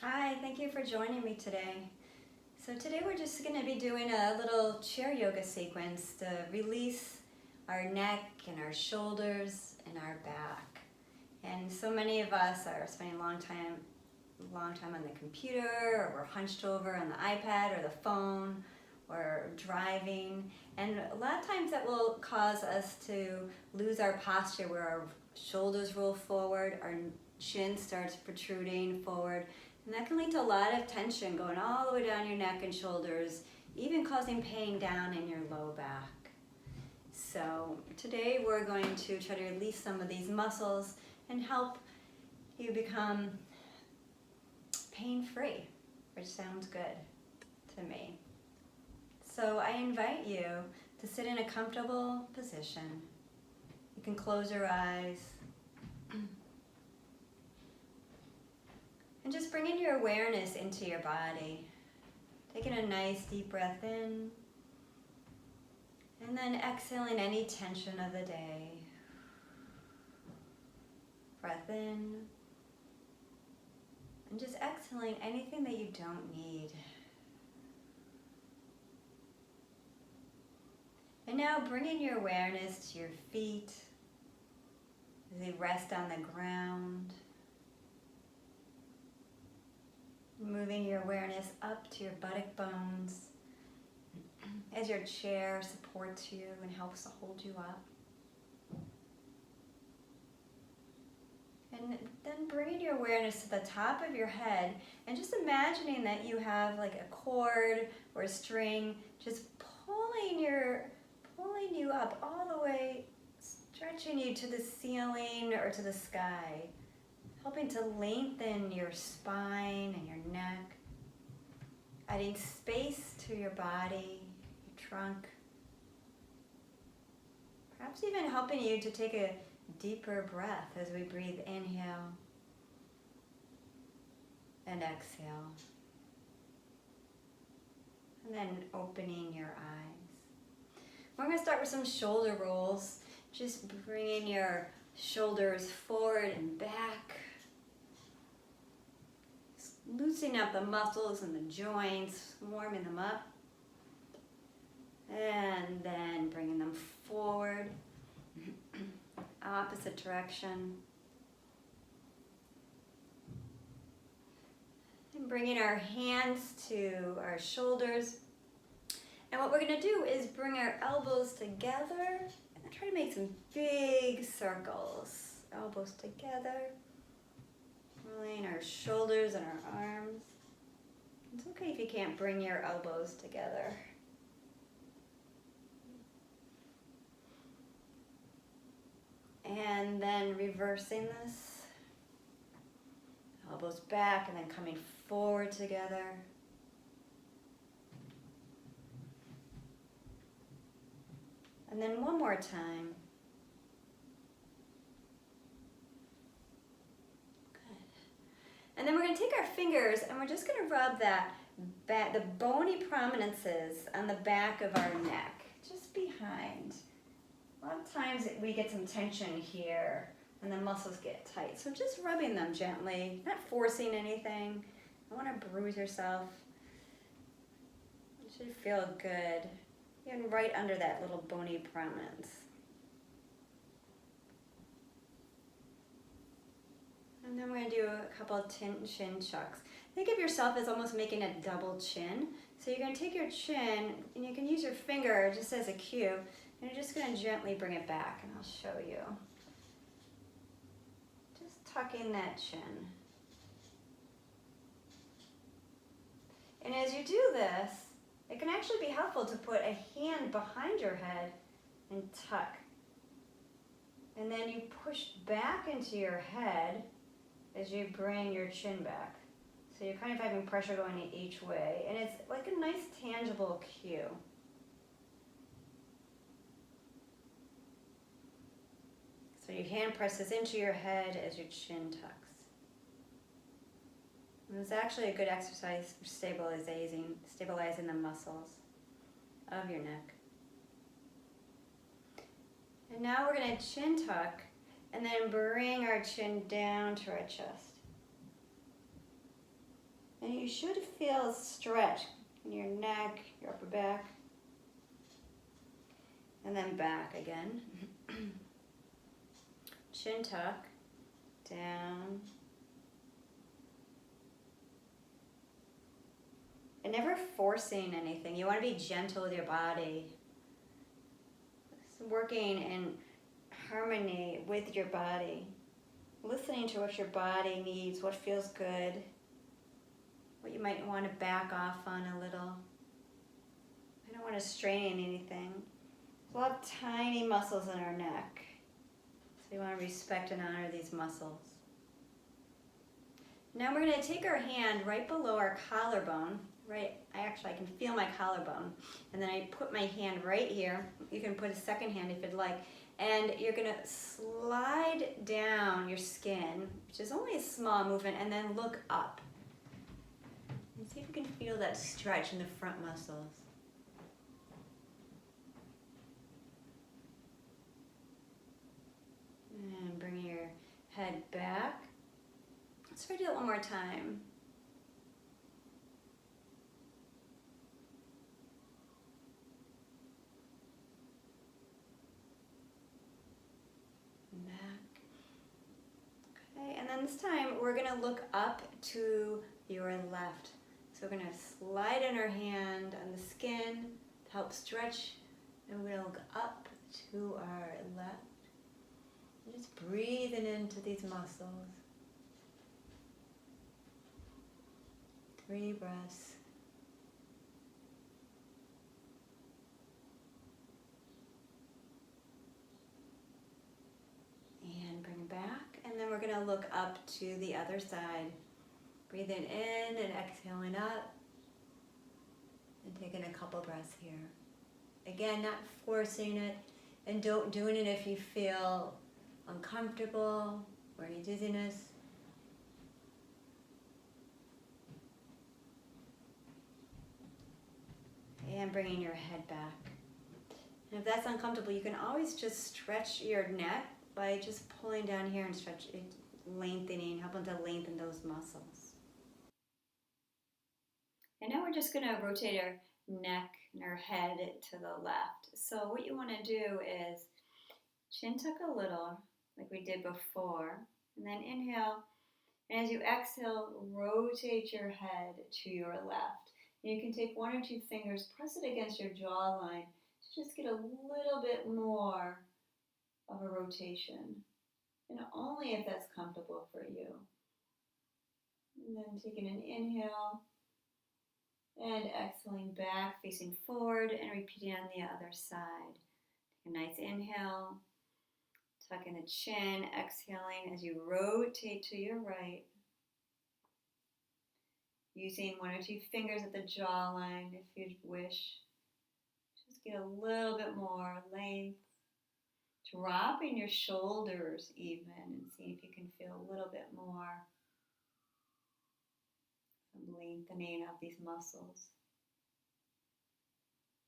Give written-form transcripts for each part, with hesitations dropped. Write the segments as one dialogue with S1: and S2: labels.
S1: Hi, thank you for joining me today. So today we're just going to be doing a little chair yoga sequence to release our neck and our shoulders and our back. And so many of us are spending a long time on the computer, or we're hunched over on the iPad or the phone, or driving. And a lot of times that will cause us to lose our posture, where our shoulders roll forward, our chin starts protruding forward. And that can lead to a lot of tension going all the way down your neck and shoulders, even causing pain down in your low back. So today we're going to try to release some of these muscles and help you become pain-free, which sounds good to me. So I invite you to sit in a comfortable position. You can close your eyes. And just bringing your awareness into your body. Taking a nice deep breath in. And then exhaling any tension of the day. Breath in. And just exhaling anything that you don't need. And now bringing your awareness to your feet as they rest on the ground. Moving your awareness up to your buttock bones as your chair supports you and helps to hold you up. And then bringing your awareness to the top of your head and just imagining that you have like a cord or a string just pulling you up all the way, stretching you to the ceiling or to the sky. Helping to lengthen your spine and your neck, adding space to your body, your trunk. Perhaps even helping you to take a deeper breath as we breathe, inhale and exhale. And then opening your eyes. We're going to start with some shoulder rolls, just bringing your shoulders forward and back. Loosening up the muscles and the joints, warming them up. And then bringing them forward, opposite direction. And bringing our hands to our shoulders. And what we're going to do is bring our elbows together and try to make some big circles. Elbows together. Rolling our shoulders and our arms. It's okay if you can't bring your elbows together. And then reversing this. Elbows back and then coming forward together. And then one more time. And then we're going to take our fingers and we're just going to rub the bony prominences on the back of our neck, just behind. A lot of times we get some tension here and the muscles get tight. So just rubbing them gently, not forcing anything. I don't want to bruise yourself. It should feel good. Even right under that little bony prominence. And then we're going to do a couple of chin chucks. Think of yourself as almost making a double chin. So you're going to take your chin, and you can use your finger just as a cue, and you're just going to gently bring it back, and I'll show you. Just tucking that chin. And as you do this, it can actually be helpful to put a hand behind your head and tuck. And then you push back into your head as you bring your chin back. So you're kind of having pressure going each way. And it's like a nice tangible cue. So your hand presses into your head as your chin tucks. And it's actually a good exercise for stabilizing the muscles of your neck. And now we're going to chin tuck and then bring our chin down to our chest. And you should feel a stretch in your neck, your upper back, and then back again. Chin tuck, down. And never forcing anything. You want to be gentle with your body. Working in harmony with your body. Listening to what your body needs, what feels good, what you might want to back off on a little. I don't want to strain anything. We'll have tiny muscles in our neck. So you want to respect and honor these muscles. Now we're going to take our hand right below our collarbone. Right, I can feel my collarbone. And then I put my hand right here. You can put a second hand if you'd like. And you're going to slide down your skin, which is only a small movement, and then look up. And see if you can feel that stretch in the front muscles. And bring your head back. Let's try to do it one more time. Back. Okay, and then this time we're going to look up to your left. So we're going to slide in our hand on the skin to help stretch, and we're going to look up to our left. And just breathing into these muscles. 3 breaths. And bring back, and then we're going to look up to the other side. Breathing in and exhaling up, and taking a couple breaths here. Again, not forcing it, and don't do it if you feel uncomfortable or any dizziness. And bringing your head back. And if that's uncomfortable, you can always just stretch your neck by just pulling down here and stretch it, lengthening, helping to lengthen those muscles. And now we're just going to rotate our neck and our head to the left. So what you want to do is chin tuck a little, like we did before, and then inhale. And as you exhale, rotate your head to your left. And you can take 1 or 2 fingers, press it against your jawline to just get a little bit more of a rotation. And only if that's comfortable for you. And then taking an inhale and exhaling back, facing forward, and repeating on the other side. Take a nice inhale, tuck in the chin, exhaling as you rotate to your right. Using 1 or 2 fingers at the jawline if you wish. Just get a little bit more length. Dropping your shoulders even, and see if you can feel a little bit more lengthening of these muscles.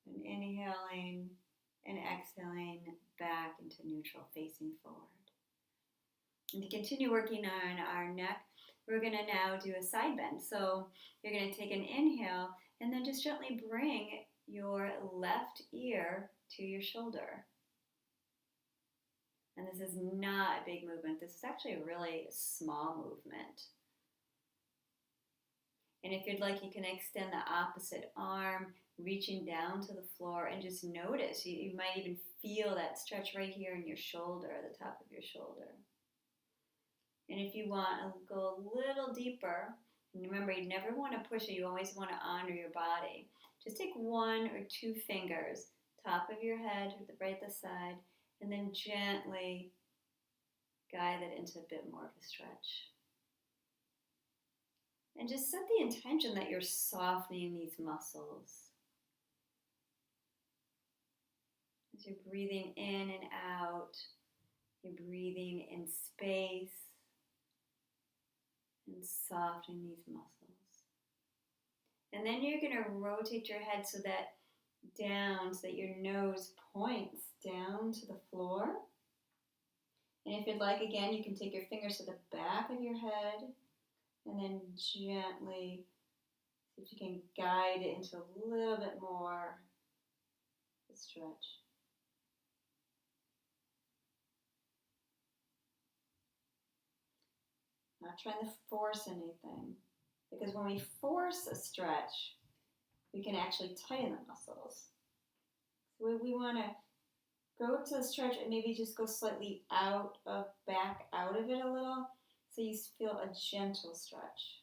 S1: And inhaling and exhaling back into neutral, facing forward. And to continue working on our neck, we're going to now do a side bend. So you're going to take an inhale and then just gently bring your left ear to your shoulder. And this is not a big movement. This is actually a really small movement. And if you'd like, you can extend the opposite arm, reaching down to the floor, and just notice. You might even feel that stretch right here in your shoulder, the top of your shoulder. And if you want to go a little deeper, and remember, you never want to push it. You always want to honor your body. Just take 1 or 2 fingers, top of your head, right at the side, and then gently guide it into a bit more of a stretch. And just set the intention that you're softening these muscles. As you're breathing in and out, you're breathing in space and softening these muscles. And then you're going to rotate your head so that your nose points down to the floor. And if you'd like, again, you can take your fingers to the back of your head and then gently See if you can guide it into a little bit more stretch. Not trying to force anything, because when we force a stretch, we can actually tighten the muscles. So we want to go to the stretch and maybe just go slightly back out of it a little, so you feel a gentle stretch.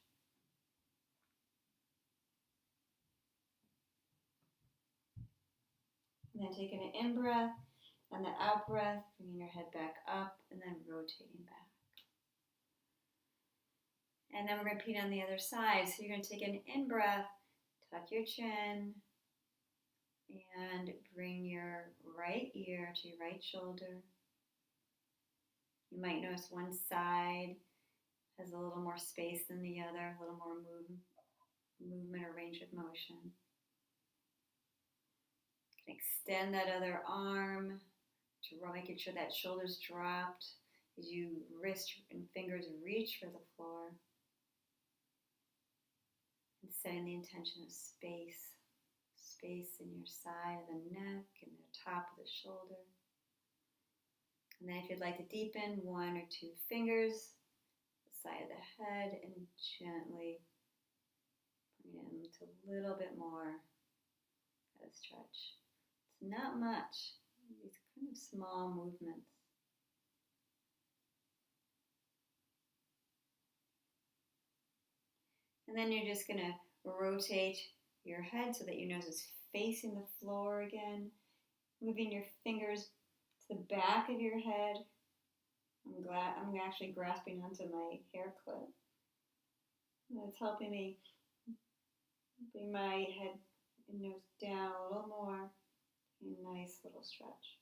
S1: And then taking an in-breath and the out-breath, bringing your head back up and then rotating back. And then we're going to repeat on the other side. So you're going to take an in-breath, tuck your chin, and bring your right ear to your right shoulder. You might notice one side has a little more space than the other, a little more movement or range of motion. You can extend that other arm to making sure that shoulder's dropped as you wrist and fingers reach for the floor. And setting the intention of space in your side of the neck and the top of the shoulder. And then if you'd like to deepen, 1 or 2 fingers, the side of the head, and gently bring it into a little bit more of a stretch. It's not much, these kind of small movements. And then you're just going to rotate your head so that your nose is facing the floor again, moving your fingers to the back of your head. I'm actually grasping onto my hair clip. And it's helping me bring my head and nose down a little more. A nice little stretch.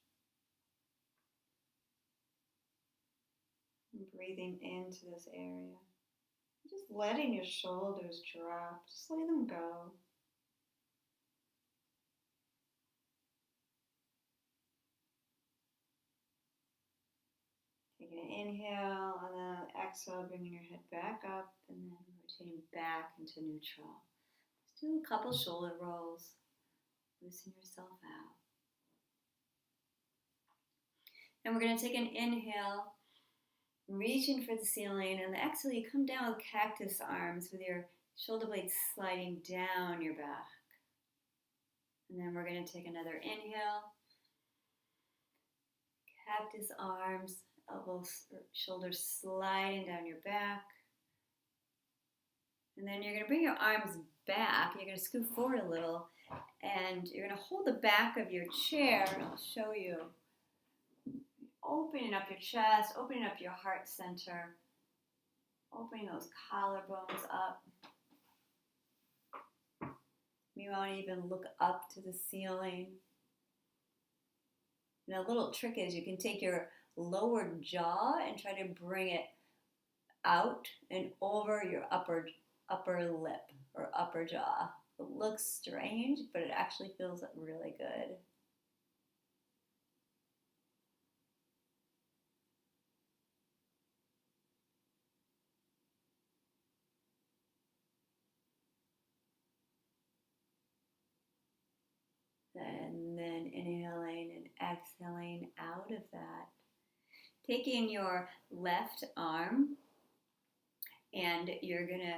S1: And breathing into this area. Just letting your shoulders drop. Just letting them go. Taking an inhale and then exhale, bringing your head back up and then rotating back into neutral. Just do a couple shoulder rolls. Loosen yourself out. And we're going to take an inhale, reaching for the ceiling, and the exhale, you come down with cactus arms with your shoulder blades sliding down your back. And then we're going to take another inhale, cactus arms, elbows, shoulders sliding down your back. And then you're going to bring your arms back. You're going to scoot forward a little, and you're going to hold the back of your chair, and I'll show you. Opening up your chest, opening up your heart center, opening those collarbones up. You want to even look up to the ceiling. And a little trick is you can take your lower jaw and try to bring it out and over your upper lip or upper jaw. It looks strange, but it actually feels really good. And then inhaling and exhaling out of that. Taking your left arm, and you're going to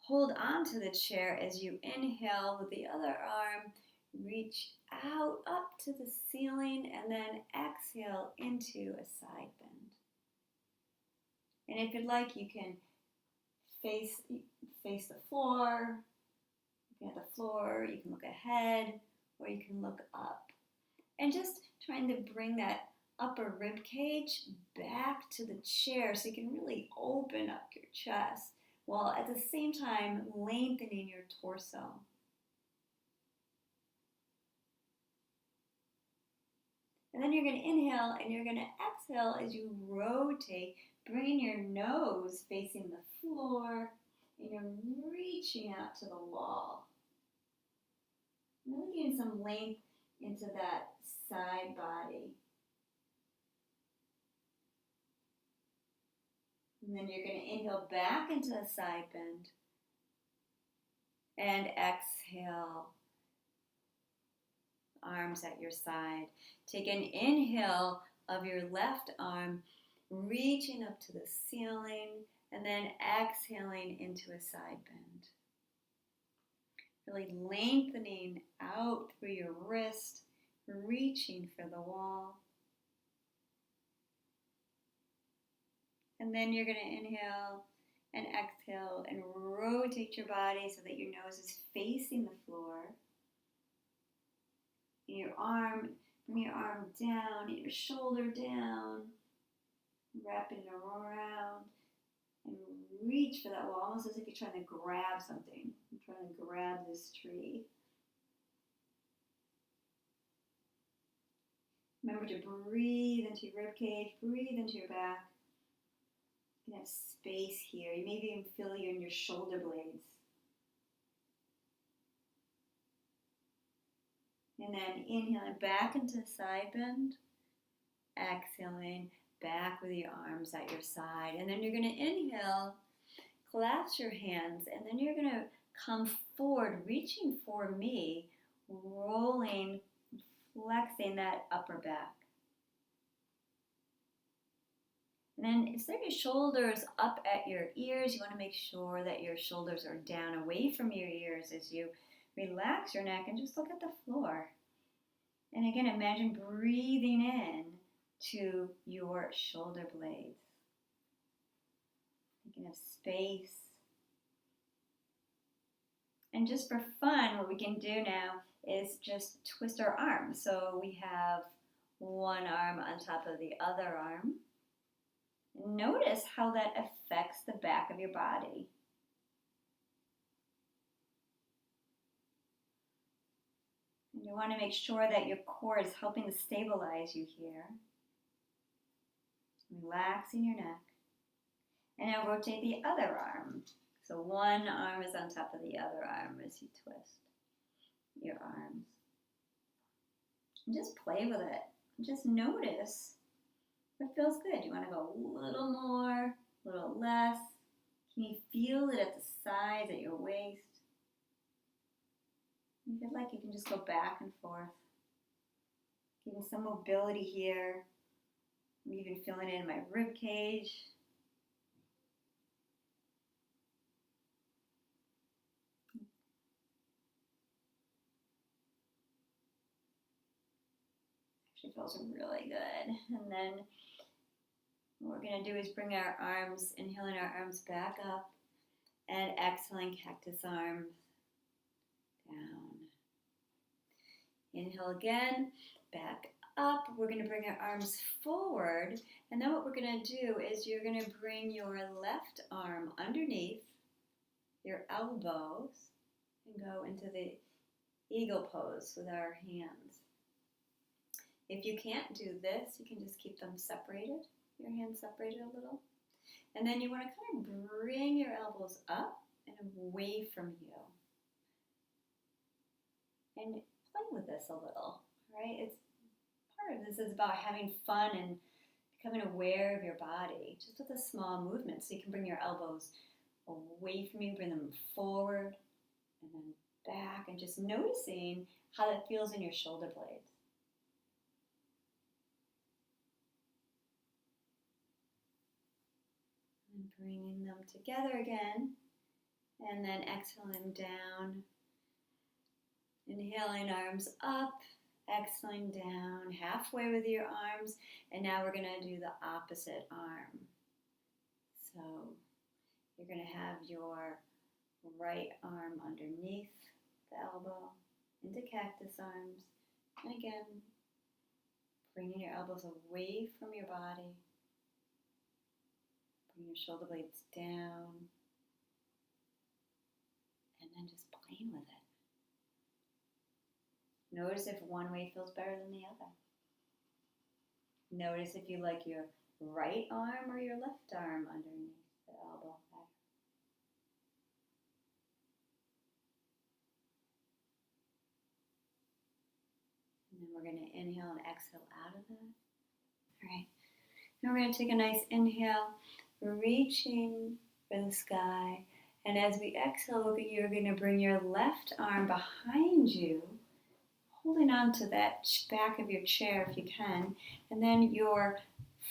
S1: hold on to the chair as you inhale with the other arm. Reach out up to the ceiling and then exhale into a side bend. And if you'd like, you can face the floor. Looking at the floor, you can look ahead, or you can look up. And just trying to bring that upper rib cage back to the chair so you can really open up your chest while at the same time lengthening your torso. And then you're going to inhale and you're going to exhale as you rotate, bringing your nose facing the floor and you're reaching out to the wall. And really getting some length into that side body. And then you're going to inhale back into a side bend. And exhale, arms at your side. Take an inhale of your left arm, reaching up to the ceiling, and then exhaling into a side bend. Really lengthening out through your wrist, reaching for the wall. And then you're going to inhale and exhale and rotate your body so that your nose is facing the floor. And your arm, bring your arm down, and your shoulder down, wrapping it around, and reach for that wall, almost as if you're trying to grab something. I'm trying to grab this tree. Remember to breathe into your ribcage, breathe into your back. You can have space here. You maybe even feel you in your shoulder blades. And then inhaling back into side bend. Exhaling back with your arms at your side. And then you're going to inhale, collapse your hands, and then you're going to come forward, reaching for me, rolling, flexing that upper back. And then instead of your shoulders up at your ears, you want to make sure that your shoulders are down away from your ears as you relax your neck and just look at the floor. And again, imagine breathing in to your shoulder blades. Thinking of space. And just for fun, what we can do now is just twist our arms. So we have one arm on top of the other arm. Notice how that affects the back of your body. And you want to make sure that your core is helping to stabilize you here. Relaxing your neck. And now rotate the other arm. So one arm is on top of the other arm as you twist your arms. And just play with it. Just notice what feels good. You want to go a little more, a little less. Can you feel it at the sides, at your waist? You feel like you can just go back and forth. Getting some mobility here. I'm even feeling it in my rib cage. Actually feels really good. And then what we're going to do is bring our arms, inhaling our arms back up, and exhaling cactus arms down. Inhale again, back up. We're going to bring our arms forward, and then what we're going to do is you're going to bring your left arm underneath your elbows and go into the eagle pose with our hands. If you can't do this, you can just keep them separated, your hands separated a little. And then you want to kind of bring your elbows up and away from you. And play with this a little, right? It's part of this is about having fun and becoming aware of your body, just with a small movement. So you can bring your elbows away from you, bring them forward, and then back, and just noticing how that feels in your shoulder blades. And bringing them together again, and then exhaling down. Inhaling arms up, exhaling down, halfway with your arms, and now we're going to do the opposite arm. So you're going to have your right arm underneath the elbow into cactus arms, and again, bringing your elbows away from your body. Bring your shoulder blades down, and then just playing with it. Notice if one way feels better than the other. Notice if you like your right arm or your left arm underneath the elbow better. And then we're going to inhale and exhale out of that. All right. Now we're going to take a nice inhale, reaching for the sky, And as we exhale, you're going to bring your left arm behind you, holding on to that back of your chair if you can. And then your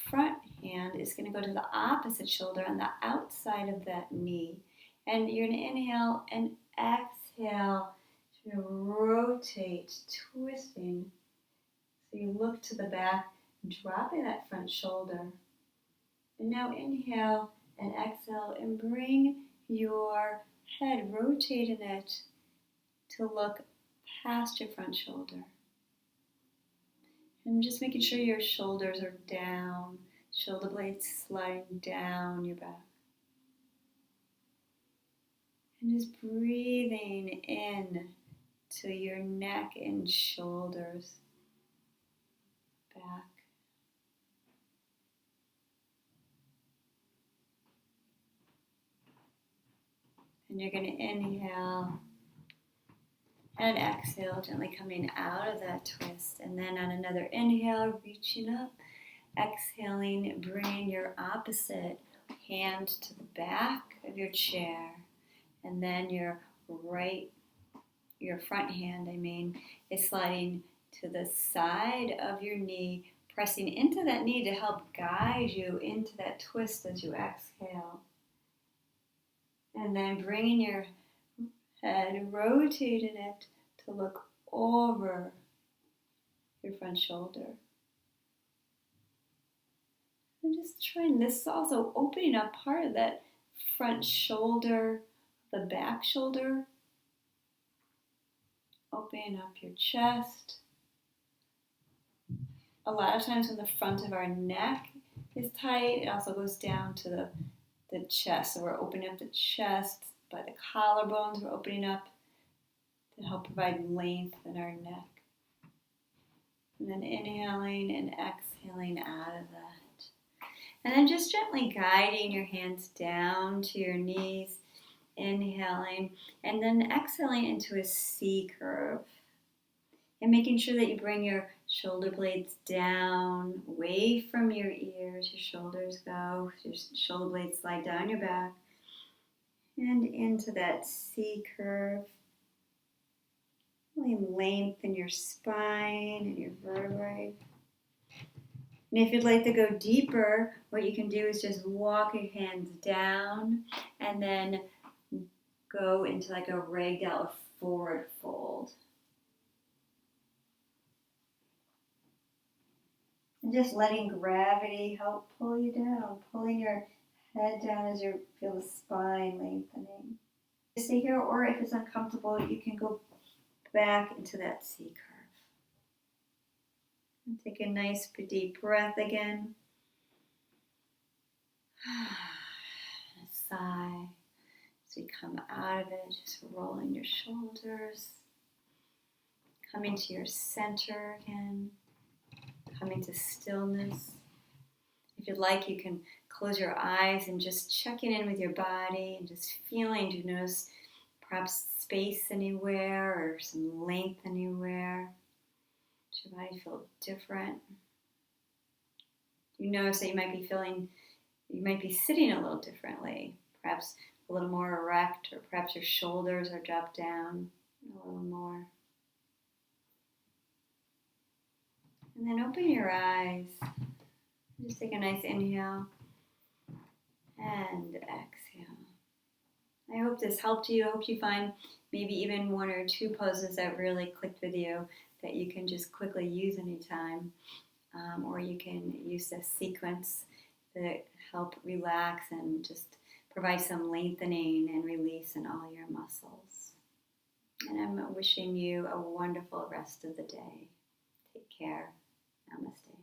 S1: front hand is going to go to the opposite shoulder on the outside of that knee. And you're going to inhale and exhale to rotate, twisting. So you look to the back, dropping that front shoulder. And now inhale and exhale and bring your head, rotating it to look past your front shoulder. And just making sure your shoulders are down, shoulder blades sliding down your back. And just breathing in to your neck and shoulders, back. And you're going to inhale and exhale, gently coming out of that twist. And then on another inhale, reaching up, exhaling, bring your opposite hand to the back of your chair. And then your front hand, is sliding to the side of your knee, pressing into that knee to help guide you into that twist as you exhale. And then bringing your head, rotating it to look over your front shoulder. And just trying, this is also opening up part of that front shoulder, the back shoulder. Opening up your chest. A lot of times when the front of our neck is tight, it also goes down to the chest. So we're opening up the chest by the collarbones. We're opening up to help provide length in our neck. And then inhaling and exhaling out of that. And then just gently guiding your hands down to your knees. Inhaling and then exhaling into a C curve. And making sure that you bring your shoulder blades down, away from your ears. Your shoulders go, your shoulder blades slide down your back. And into that C curve. Really lengthen your spine and your vertebrae. And if you'd like to go deeper, what you can do is just walk your hands down and then go into like a ragdoll or forward fold. And just letting gravity help pull you down, pulling your head down as you feel the spine lengthening. Stay here, or if it's uncomfortable, you can go back into that C curve. And take a nice deep breath again. And a sigh. As we come out of it, just rolling your shoulders. Coming to your center again. Coming to stillness. If you'd like, you can close your eyes and just checking in with your body and just feeling, do you notice perhaps space anywhere or some length anywhere? Does your body feel different? You notice that you might be sitting a little differently, perhaps a little more erect, or perhaps your shoulders are dropped down a little more. And then open your eyes. Just take a nice inhale and exhale. I hope this helped you. I hope you find maybe even one or two poses that really clicked with you that you can just quickly use anytime. Or you can use this sequence that help relax and just provide some lengthening and release in all your muscles. And I'm wishing you a wonderful rest of the day. Take care. Namaste.